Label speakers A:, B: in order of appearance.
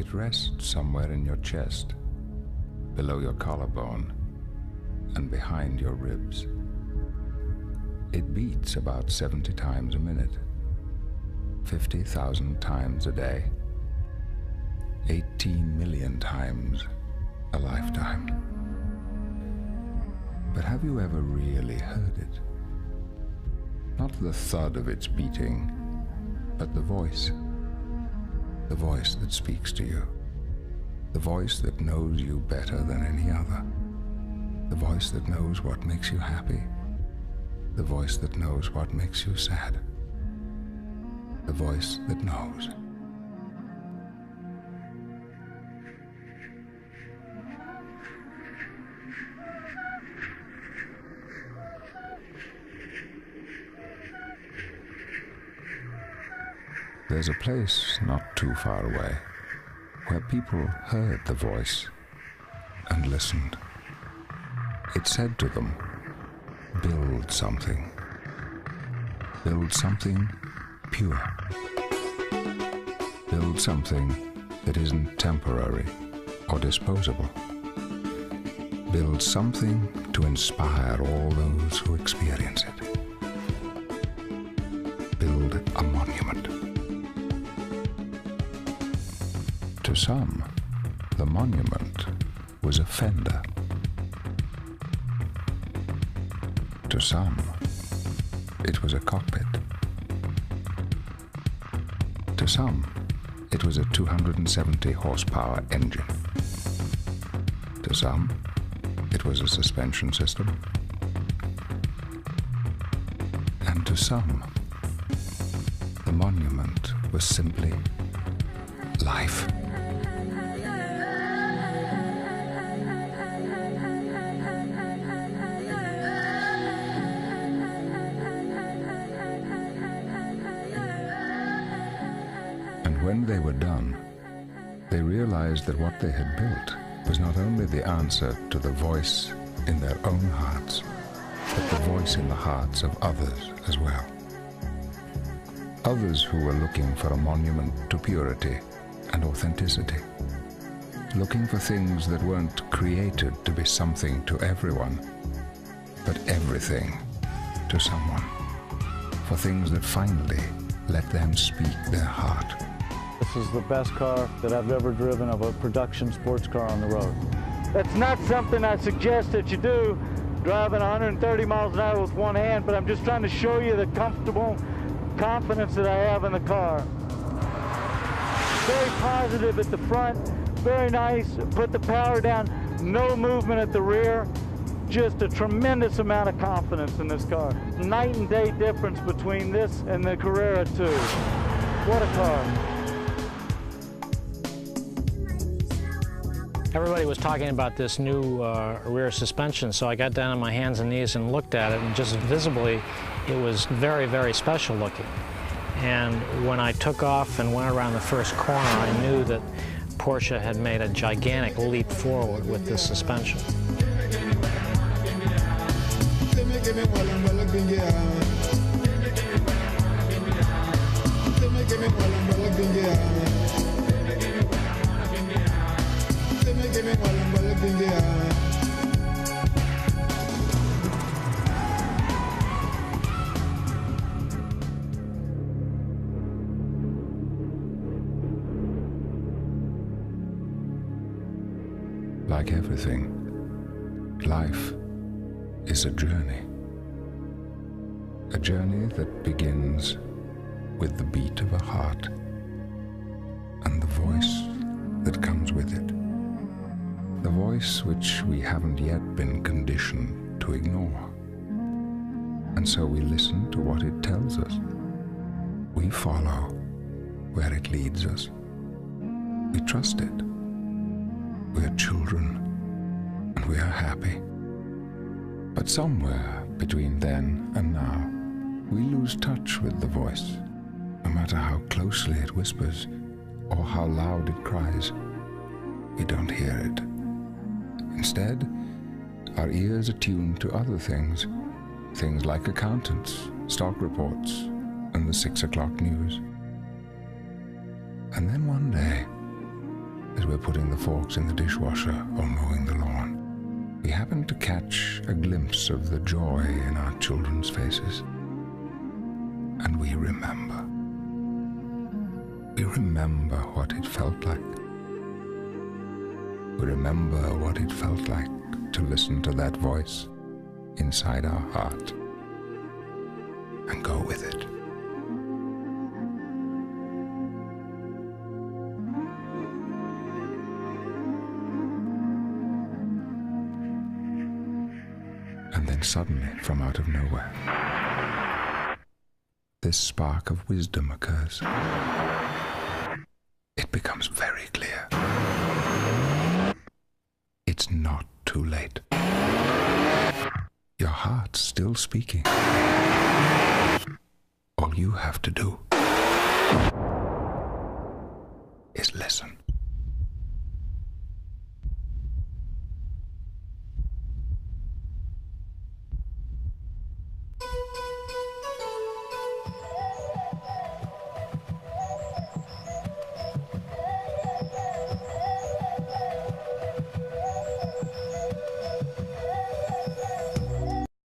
A: It rests somewhere in your chest, below your collarbone, and behind your ribs. It beats about 70 times a minute, 50,000 times a day, 18 million times a lifetime. But have you ever really heard it? Not the thud of its beating, but the voice that speaks to you, the voice that knows you better than any other, the voice that knows what makes you happy, the voice that knows what makes you sad, the voice that knows. There's a place not too far away where people heard the voice and listened. It said to them, build something. Build something pure. Build something that isn't temporary or disposable. Build something to inspire all those who experience it. Build a monument. To some, the monument was a fender. To some, it was a cockpit. To some, it was a 270 horsepower engine. To some, it was a suspension system. And to some, the monument was simply life. When they were done, they realized that what they had built was not only the answer to the voice in their own hearts, but the voice in the hearts of others as well. Others who were looking for a monument to purity and authenticity, looking for things that weren't created to be something to everyone, but everything to someone, for things that finally let them speak their heart.
B: This is the best car that I've ever driven of a production sports car on the road. That's not something I suggest that you do, driving 130 miles an hour with one hand, but I'm just trying to show you the comfortable confidence that I have in the car. Very positive at the front, very nice, put the power down, no movement at the rear, just a tremendous amount of confidence in this car. Night and day difference between this and the Carrera 2. What a car.
C: Everybody was talking about this new rear suspension, so I got down on my hands and knees and looked at it, and just visibly, it was very, very special looking. And when I took off and went around the first corner, I knew that Porsche had made a gigantic leap forward with this suspension.
A: Like everything, life is a journey. A journey that begins with the beat of a heart and the voice that comes with it. The voice which we haven't yet been conditioned to ignore. And so we listen to what it tells us. We follow where it leads us. We trust it. We are children, and we are happy. But somewhere between then and now, we lose touch with the voice, no matter how closely it whispers or how loud it cries. We don't hear it. Instead, our ears are tuned to other things, things like accountants, stock reports, and the 6 o'clock news. And then one day, as we're putting the forks in the dishwasher or mowing the lawn, we happen to catch a glimpse of the joy in our children's faces. And we remember. We remember what it felt like. We remember what it felt like to listen to that voice inside our heart and go with it. And then suddenly, from out of nowhere, this spark of wisdom occurs. It becomes very clear. It's not too late. Your heart's still speaking. All you have to do